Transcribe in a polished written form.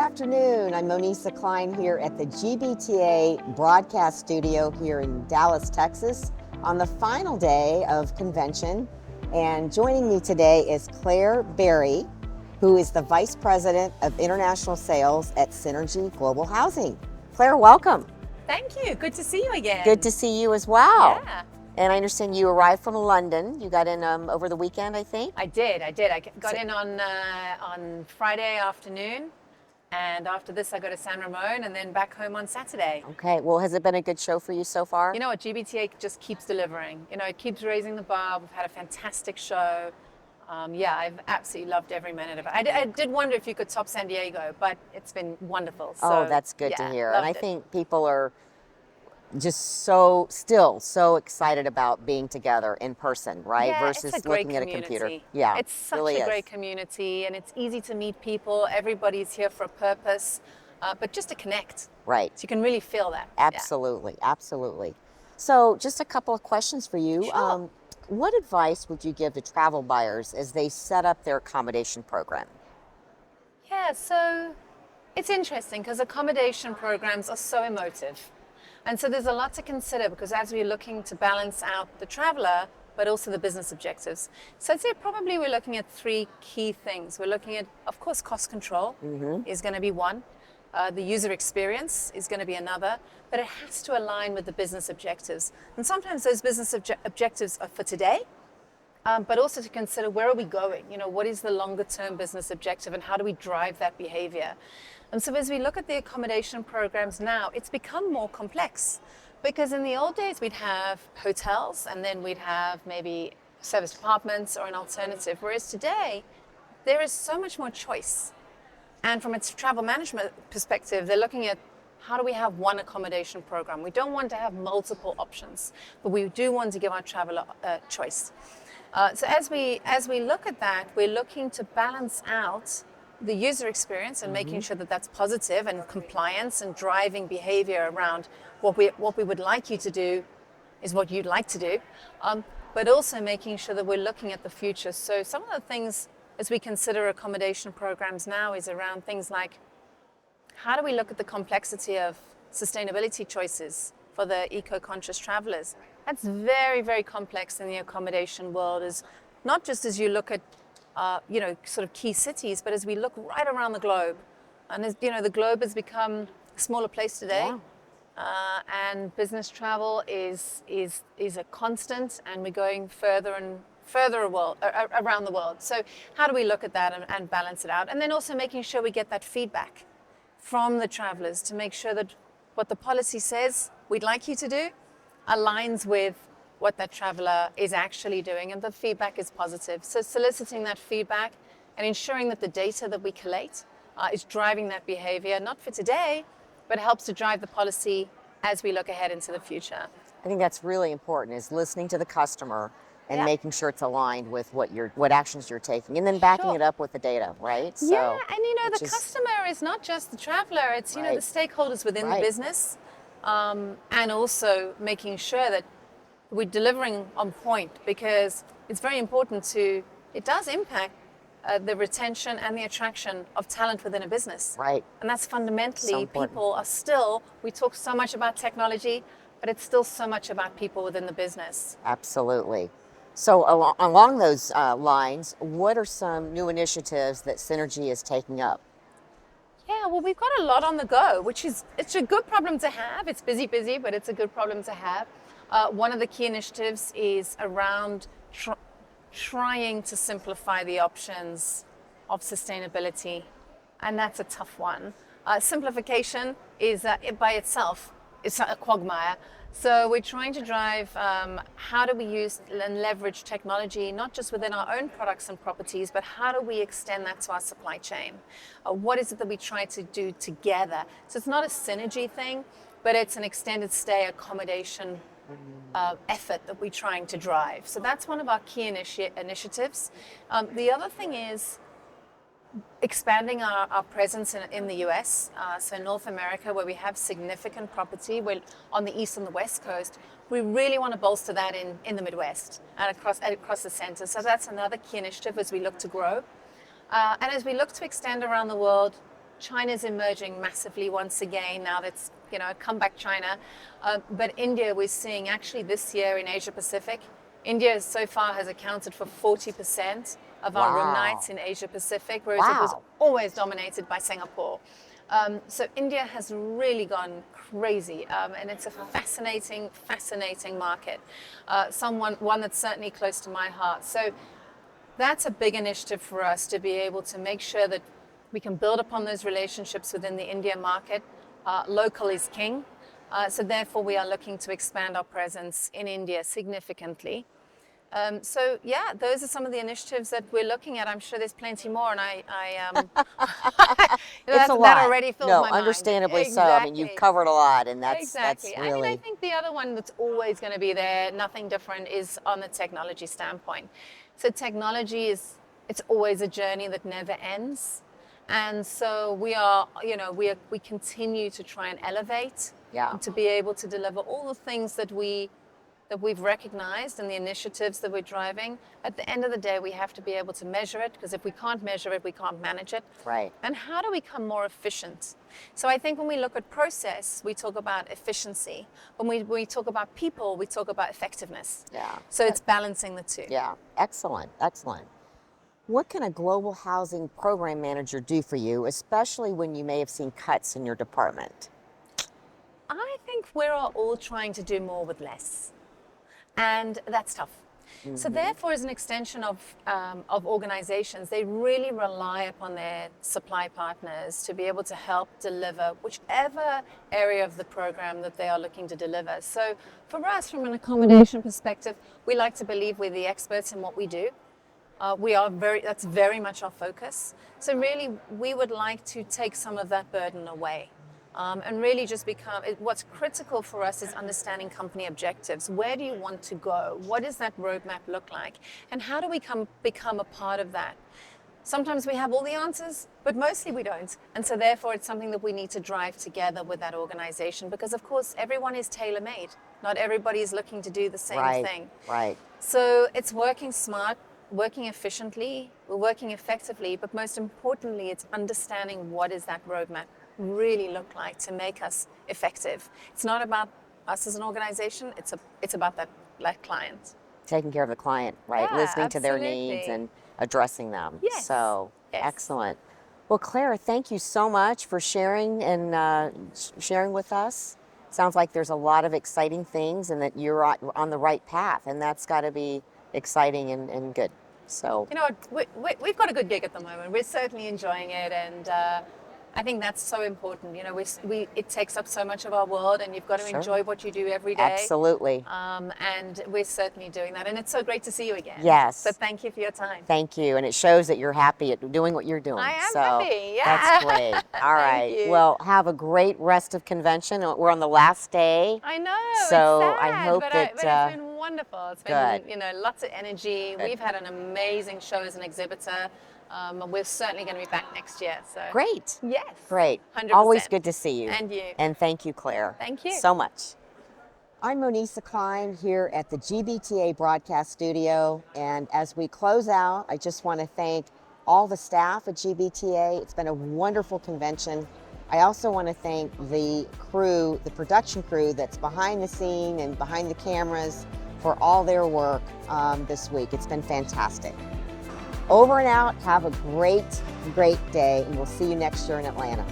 afternoon. I'm Monisa Klein here at the GBTA broadcast studio here in Dallas, Texas on the final day of convention. And joining me today is Barrie, who is the Vice President of International Sales at Synergy Global Housing. Claire, welcome. Thank you. Good to see you again. Good to see you as well. Yeah. And I understand you arrived from London. You got in over the weekend, I think? I did. I got in on Friday afternoon, and after this I go to San Ramon and then back home on Saturday. Okay. Well, has it been a good show for you so far? You know what? GBTA just keeps delivering. You know, it keeps raising the bar. We've had a fantastic show. I've absolutely loved every minute of it. I did wonder if you could top San Diego, but it's been wonderful. So, that's good to hear. And I loved it. think people are just still so excited about being together in person, right? Yeah, Versus it's a great looking at a community. computer. Yeah, it's such really a great is. community, and it's easy to meet people. Everybody's here for a purpose, but just to connect. Right. So you can really feel that. Yeah. Absolutely, absolutely. So just a couple of questions for you. Sure. What advice would you give to travel buyers as they set up their accommodation program? Yeah, so it's interesting because accommodation programs are so emotive. And so there's a lot to consider because as we're looking to balance out the traveler, but also the business objectives. So I'd say probably we're looking at three key things. We're looking at, of course, cost control is going to be one. The user experience is going to be another, but it has to align with the business objectives. And sometimes those business objectives are for today, but also to consider where are we going? You know, what is the longer term business objective and how do we drive that behavior? And so as we look at the accommodation programs now, it's become more complex because in the old days we'd have hotels and then we'd have maybe service apartments or an alternative, whereas today there is so much more choice. And from a travel management perspective, they're looking at how do we have one accommodation program? We don't want to have multiple options, but we do want to give our traveler choice. So as we look at that, we're looking to balance out the user experience and making sure that that's positive and compliance and driving behavior around what we would like you to do is what you'd like to do, but also making sure that we're looking at the future. So some of the things as we consider accommodation programs now is around things like how do we look at the complexity of sustainability choices for the eco-conscious travelers? That's very, very complex in the accommodation world, is not just as you look at sort of key cities, but as we look right around the globe. And as you know, the globe has become a smaller place today. Yeah. And business travel is a constant, and we're going further and further around the world. So how do we look at that and balance it out? And then also making sure we get that feedback from the travelers to make sure that what the policy says we'd like you to do aligns with what that traveler is actually doing, and the feedback is positive. So soliciting that feedback and ensuring that the data that we collate is driving that behavior, not for today, but helps to drive the policy as we look ahead into the future. I think that's really important, is listening to the customer and Yeah. making sure it's aligned with what actions you're taking, and then backing Sure. it up with the data, right? Yeah, and you know, which the is- customer is not just the traveler, it's, you know, Right. the stakeholders within Right. the business, and also making sure that we're delivering on point, because it's very important it does impact the retention and the attraction of talent within a business. Right. And that's fundamentally, So important. people are still, we talk so much about technology, but it's still so much about people within the business. Absolutely. So along those lines, what are some new initiatives that Synergy is taking up? Yeah, well, we've got a lot on the go, it's a good problem to have. It's busy, but it's a good problem to have. One of the key initiatives is around trying to simplify the options of sustainability, and that's a tough one. Simplification is by itself is a quagmire. So we're trying to drive how do we use and leverage technology, not just within our own products and properties, but how do we extend that to our supply chain? What is it that we try to do together? So it's not a synergy thing, but it's an extended stay accommodation effort that we're trying to drive. So that's one of our key initiatives. The other thing is expanding our presence in the US, so North America, where we have significant property. We're on the east and the west coast. We really want to bolster that in the Midwest and across the center. So that's another key initiative as we look to grow. And as we look to extend around the world, China's emerging massively once again now that's, come back China. But India, we're seeing actually this year in Asia Pacific, India so far has accounted for 40% of our room nights in Asia Pacific, whereas it was always dominated by Singapore. So India has really gone crazy, and it's a fascinating market. One that's certainly close to my heart. So that's a big initiative for us to be able to make sure that we can build upon those relationships within the India market. Local is king. So therefore, we are looking to expand our presence in India significantly. So yeah, those are some of the initiatives that we're looking at. I'm sure there's plenty more, and It's a lot. That already fills my mind. Understandably so. I mean, you've covered a lot, and that's really. I think the other one that's always going to be there, nothing different, is on the technology standpoint. So technology it's always a journey that never ends, and so we continue to try and elevate, to be able to deliver all the things that we've recognized and the initiatives that we're driving. At the end of the day, we have to be able to measure it, because if we can't measure it, we can't manage it. Right. And how do we become more efficient? So I think when we look at process, we talk about efficiency. When we talk about people, we talk about effectiveness. Yeah. So it's balancing the two. Yeah. Excellent. What can a global housing program manager do for you, especially when you may have seen cuts in your department? I think we're all trying to do more with less. And that's tough. Mm-hmm. So therefore, as an extension of organizations, they really rely upon their supply partners to be able to help deliver whichever area of the program that they are looking to deliver. So for us, from an accommodation perspective, we like to believe we're the experts in what we do. That's very much our focus. So really, we would like to take some of that burden away. And really just what's critical for us is understanding company objectives. Where do you want to go? What does that roadmap look like? And how do we become a part of that? Sometimes we have all the answers, but mostly we don't. And so therefore, it's something that we need to drive together with that organization, because of course, everyone is tailor-made. Not everybody is looking to do the same thing. Right. So it's working smart, working efficiently, working effectively, but most importantly, it's understanding what is that roadmap really look like to make us effective. It's not about us as an organization, it's about that client. Taking care of the client, right? Yeah, listening absolutely. to their needs and addressing them. Yes. So excellent. Well, Claire, thank you so much for sharing with us. Sounds like there's a lot of exciting things, and that you're on the right path, and that's got to be exciting and good. So we've got a good gig at the moment. We're certainly enjoying it, and I think that's so important. It takes up so much of our world, and you've got to enjoy what you do every day. Absolutely. And we're certainly doing that. And it's so great to see you again. Yes. So thank you for your time. Thank you. And it shows that you're happy at doing what you're doing. I am happy. Yeah. That's great. All right. Thank you. Well, have a great rest of convention. We're on the last day. I know. So it's sad, I hope but that it's been wonderful. It's been lots of energy. Good. We've had an amazing show as an exhibitor. We're certainly going to be back next year. So great. Yes. Great. 100%. Always good to see you. And you. And thank you, Claire. Thank you. So much. I'm Monisa Klein here at the GBTA Broadcast Studio. And as we close out, I just want to thank all the staff at GBTA. It's been a wonderful convention. I also want to thank the crew, the production crew that's behind the scene and behind the cameras for all their work this week. It's been fantastic. Over and out. Have a great, great day, and we'll see you next year in Atlanta.